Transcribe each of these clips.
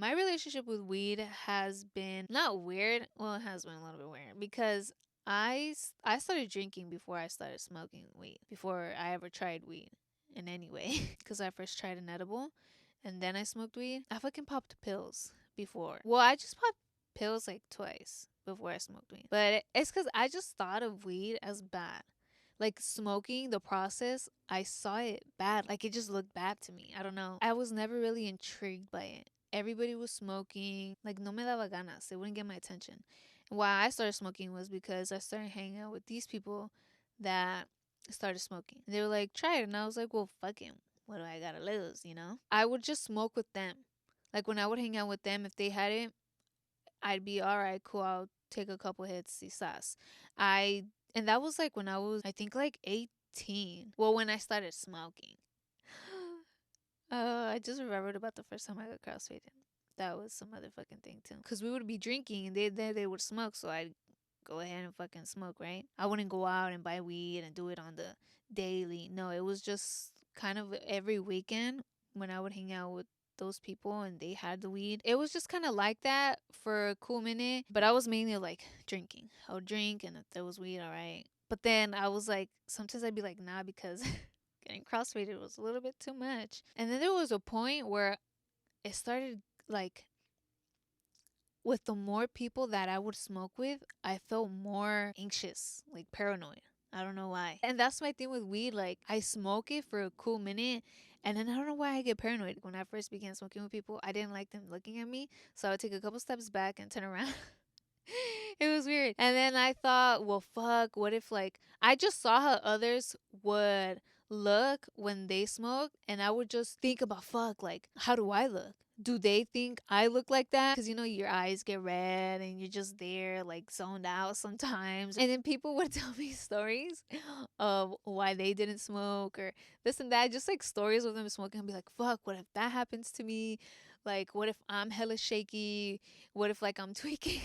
My relationship with weed has been not weird. Well, it has been a little bit weird because I started drinking before I started smoking weed, before I ever tried weed in any way. Because I first tried an edible and then I smoked weed. I fucking popped pills before. Well, I just popped pills like twice before I smoked weed. But it's because I just thought of weed as bad. Like smoking, the process, I saw it bad. Like it just looked bad to me. I don't know. I was never really intrigued by it. Everybody was smoking. Like no me daba ganas. It wouldn't get my attention. And why I started smoking was because I started hanging out with these people that started smoking. They were like, try it. And I was like, well, fuck it. What do I gotta lose, you know? I would just smoke with them. Like when I would hang out with them, if they had it, I'd be all right, cool. I'll take a couple hits, quizás. I and that was like when I was, I think like 18. Well, when I started smoking. I just remembered about the first time I got crossfaded. That was some motherfucking thing too. Cause we would be drinking and they would smoke, so I'd go ahead and fucking smoke, right? I wouldn't go out and buy weed and do it on the daily. No, it was just kind of every weekend when I would hang out with those people and they had the weed. It was just kind of like that for a cool minute, but I was mainly like drinking. I would drink and if there was weed, all right. But then I was like, sometimes I'd be like, nah, because getting crossfaded was a little bit too much. And then there was a point where it started like with the more people that I would smoke with, I felt more anxious, like paranoid. I don't know why. And that's my thing with weed. Like, I smoke it for a cool minute, and then I don't know why I get paranoid. When I first began smoking with people, I didn't like them looking at me. So I would take a couple steps back and turn around. It was weird. And then I thought, well, fuck, what if, like, I just saw how others would look when they smoke, and I would just think about, fuck, like, how do I look? Do they think I look like that? Because, you know, your eyes get red and you're just there, like, zoned out sometimes. And then people would tell me stories of why they didn't smoke or this and that, just like stories of them smoking and be like, fuck, what if that happens to me? Like, what if I'm hella shaky? What if, like, I'm tweaking?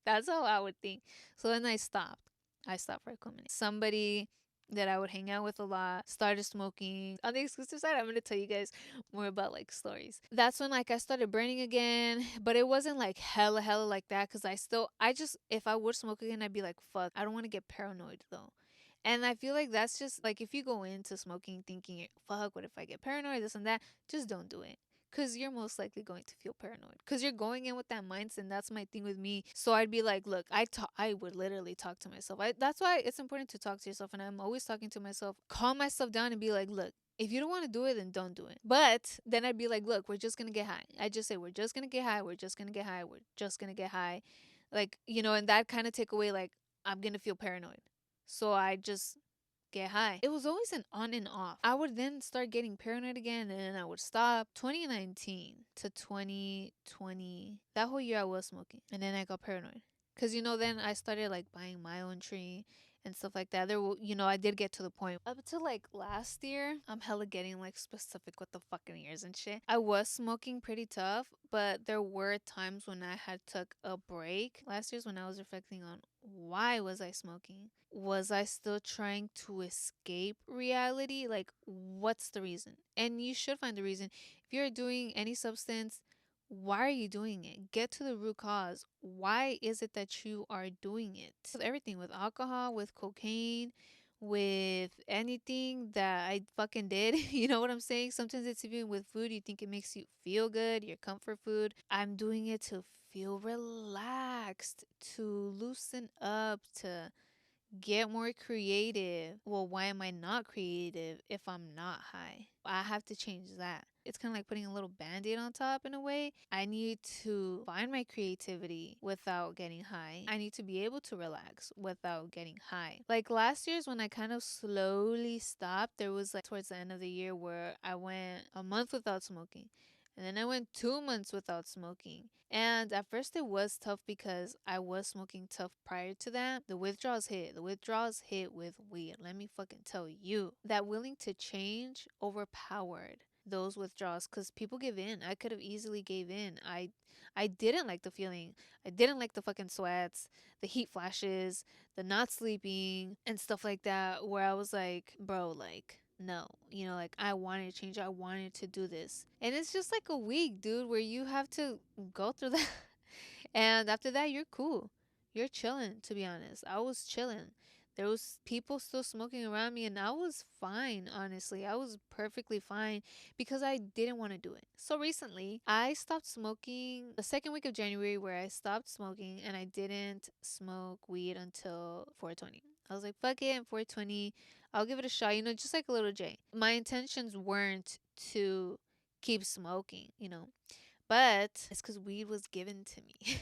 That's how I would think. So then I stopped. I stopped for a couple minutes. Somebody that I would hang out with a lot started smoking. On the exclusive side, I'm gonna tell you guys more about like stories. That's when like I started burning again, but it wasn't like hella like that because I just if I would smoke again, I'd be like, fuck, I don't want to get paranoid though. And I feel like that's just like if you go into smoking thinking, fuck, what if I get paranoid, this and that, just don't do it. Cause you're most likely going to feel paranoid. Cause you're going in with that mindset. And that's my thing with me. So I'd be like, look, I would literally talk to myself. That's why it's important to talk to yourself. And I'm always talking to myself, calm myself down and be like, look, if you don't want to do it, then don't do it. But then I'd be like, look, we're just gonna get high. I just say we're just gonna get high. We're just gonna get high. We're just gonna get high. Like, you know, and that kind of take away like I'm gonna feel paranoid. So I just get high. It was always an on and off. I would then start getting paranoid again and then I would stop. 2019 to 2020, that whole year I was smoking. And then I got paranoid. Cause you know, then I started like buying my own tree and stuff like that. You know, I did get to the point up until like last year. I'm hella getting like specific with the fucking years and shit. I was smoking pretty tough, but there were times when I had took a break. Last year's when I was reflecting on why was I smoking? Was I still trying to escape reality? Like, what's the reason? And you should find the reason. If you're doing any substance, why are you doing it? Get to the root cause. Why is it that you are doing it? With everything, with alcohol, with cocaine, with anything that I fucking did. You know what I'm saying? Sometimes it's even with food. You think it makes you feel good, your comfort food. I'm doing it to feel relaxed, to loosen up, to get more creative. Well, why am I not creative if I'm not high? I have to change that. It's kind of like putting a little band aid on top in a way. I need to find my creativity without getting high. I need to be able to relax without getting high. Like last year's when I kind of slowly stopped, there was like towards the end of the year where I went a month without smoking. And then I went 2 months without smoking. And at first it was tough because I was smoking tough prior to that. The withdrawals hit. The withdrawals hit with weed. Let me fucking tell you. That willing to change overpowered those withdrawals because people give in. I could have easily gave in. I didn't like the feeling. I didn't like the fucking sweats, the heat flashes, the not sleeping and stuff like that where I was like, bro, like no, like I wanted to change. I wanted to do this. And it's just like a week, dude, where you have to go through that. And after that, you're cool. You're chilling, to be honest. I was chilling. There was people still smoking around me and I was fine, honestly. I was perfectly fine because I didn't want to do it. So recently, I stopped smoking the second week of January where I stopped smoking and I didn't smoke weed until 420. I was like, fuck it, 420. I'll give it a shot, just like a little J. My intentions weren't to keep smoking, but it's because weed was given to me.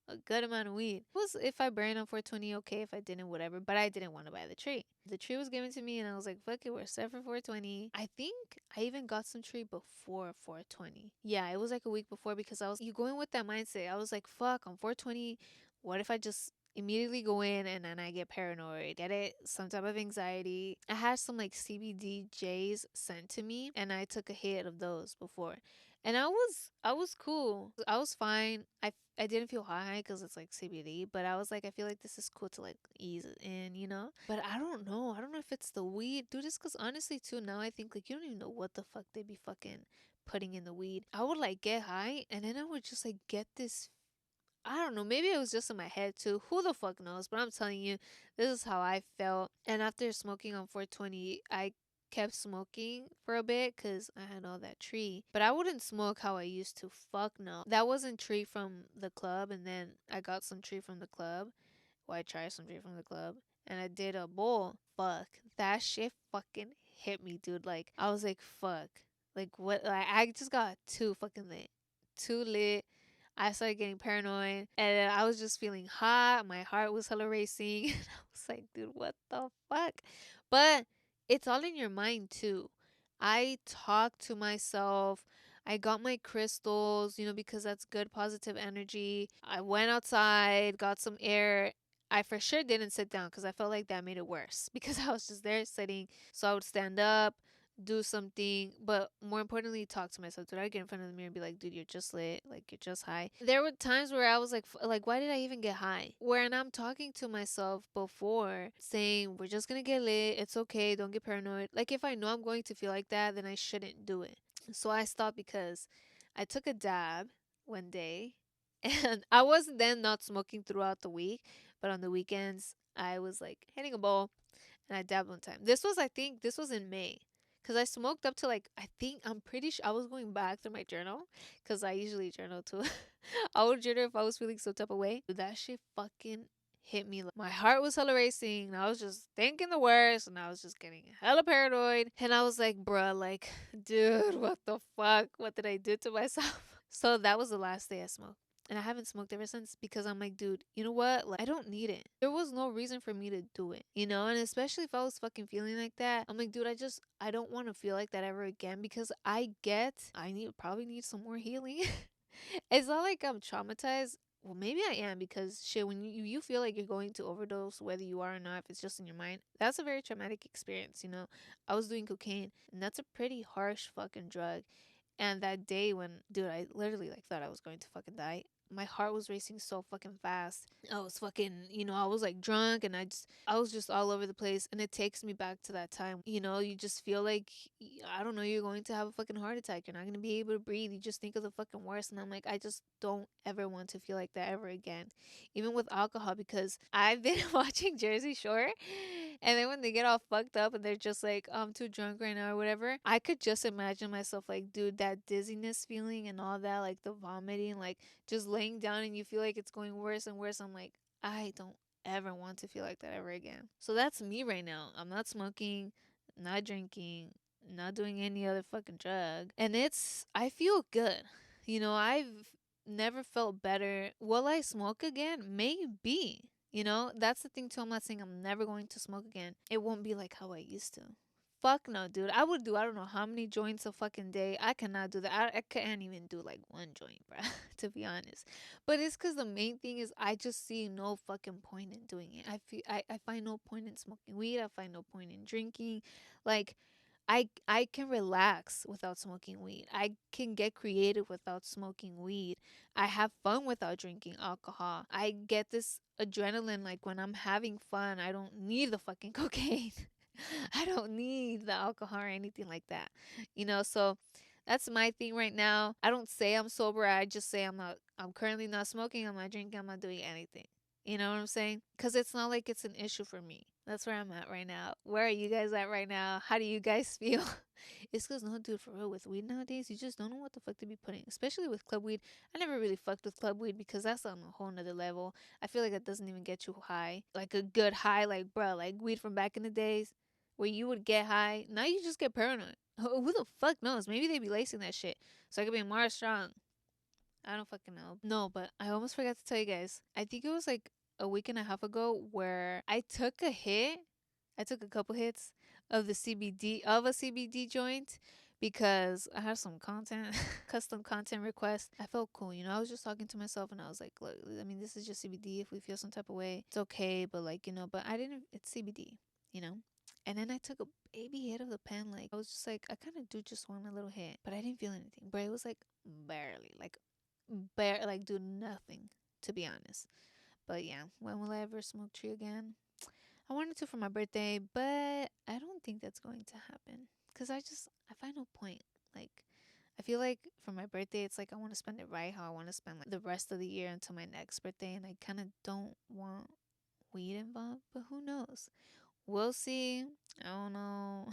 A good amount of weed. It was if I burned on 420, okay. If I didn't, whatever. But I didn't want to buy the tree. The tree was given to me, and I was like, fuck it, we're set for 420. I think I even got some tree before 420. Yeah, it was like a week before because you going with that mindset. I was like, fuck, on 420, what if I just immediately go in and then I get paranoid, get it, some type of anxiety. I had some like CBD J's sent to me, and I took a hit of those before. And I was cool. I was fine. I didn't feel high because it's like CBD, but I was like, I feel like this is cool to like ease it in. But I don't know. I don't know if it's the weed, dude. Just because honestly, too, now I think like you don't even know what the fuck they be fucking putting in the weed. I would like get high and then I would just like get this. I don't know. Maybe it was just in my head too. Who the fuck knows? But I'm telling you, this is how I felt. And after smoking on 420, I kept smoking for a bit because I had all that tree. But I wouldn't smoke how I used to. Fuck no. That wasn't tree from the club. And then I got some tree from the club. Well, I tried some tree from the club. And I did a bowl. Fuck. That shit fucking hit me, dude. Like, I was like, fuck. Like, what? Like, I just got too fucking lit. Too lit. I started getting paranoid and I was just feeling hot. My heart was hella racing. And I was like, dude, what the fuck? But it's all in your mind too. I talked to myself. I got my crystals, because that's good positive energy. I went outside, got some air. I for sure didn't sit down because I felt like that made it worse because I was just there sitting. So I would stand up, do something, but more importantly, talk to myself. Did I get in front of the mirror and be like, dude, you're just lit, like you're just high? There were times where I was like, like why did I even get high? When I'm talking to myself before, saying we're just gonna get lit, it's okay, don't get paranoid. Like if I know I'm going to feel like that, then I shouldn't do it. So I stopped because I took a dab one day, and I was then not smoking throughout the week, but on the weekends I was like hitting a bowl and I dabbed one time. I think, this was in May. Cause I smoked up to like I'm pretty sure I was going back through my journal, cause I usually journal too. I would journal if I was feeling some type of way. That shit fucking hit me. Like, my heart was hella racing. And I was just thinking the worst, and I was just getting hella paranoid. And I was like, bruh, like, dude, what the fuck? What did I do to myself? So that was the last day I smoked. And I haven't smoked ever since because I'm like, dude, you know what? Like, I don't need it. There was no reason for me to do it. And especially if I was fucking feeling like that, I'm like, dude, I don't want to feel like that ever again because probably need some more healing. It's not like I'm traumatized. Well, maybe I am because shit, when you feel like you're going to overdose, whether you are or not, if it's just in your mind, that's a very traumatic experience. I was doing cocaine, and that's a pretty harsh fucking drug. And that day when, dude, I literally like thought I was going to fucking die. My heart was racing so fucking fast. I was fucking, I was like drunk and I was just all over the place. And it takes me back to that time. You just feel like, I don't know, you're going to have a fucking heart attack. You're not going to be able to breathe. You just think of the fucking worst. And I'm like, I just don't ever want to feel like that ever again. Even with alcohol, because I've been watching Jersey Shore. And then when they get all fucked up and they're just like, I'm too drunk right now or whatever, I could just imagine myself like, dude, that dizziness feeling and all that, like the vomiting, like just laying down and you feel like it's going worse and worse. I'm like, I don't ever want to feel like that ever again. So that's me right now. I'm not smoking, not drinking, not doing any other fucking drug. And I feel good. I've never felt better. Will I smoke again? Maybe. That's the thing too. I'm not saying I'm never going to smoke again. It won't be like how I used to. Fuck no, dude. I would do I don't know how many joints a fucking day. I cannot do that. I can't even do like one joint, bruh, to be honest. But it's because the main thing is I just see no fucking point in doing it. I find no point in smoking weed. I find no point in drinking. Like I can relax without smoking weed. I can get creative without smoking weed. I have fun without drinking alcohol. I get this adrenaline like when I'm having fun. I don't need the fucking cocaine. I don't need the alcohol or anything like that. So that's my thing right now. I don't say I'm sober. I just say I'm currently not smoking. I'm not drinking. I'm not doing anything. You know what I'm saying? Because it's not like it's an issue for me. That's where I'm at right now. Where are you guys at right now? How do you guys feel? It's because, no, dude, for real, with weed nowadays, you just don't know what the fuck to be putting, especially with club weed. I never really fucked with club weed because that's on a whole nother level. I feel like it doesn't even get you high. Like a good high, like, bro, like weed from back in the days where you would get high. Now you just get paranoid. Who the fuck knows? Maybe they be lacing that shit. So I could be more strong. I don't fucking know. No, but I almost forgot to tell you guys. I think it was like a week and a half ago where I took a hit. I took a couple hits of the CBD of a CBD joint because I have some content, custom content requests. I felt cool, I was just talking to myself and I was like, look, I mean, this is just CBD. If we feel some type of way, it's okay. But like, but I didn't. It's CBD, you know. And then I took a baby hit of the pen. Like I was just like, I kind of do just want a little hit, but I didn't feel anything. But it was like barely, like do nothing, to be honest. But yeah, when will I ever smoke tree again? I wanted to for my birthday, but I don't think that's going to happen because I find no point. Like I feel like for my birthday, it's like I want to spend it right how I want to spend like the rest of the year until my next birthday, and I kind of don't want weed involved. But who knows? We'll see. I don't know.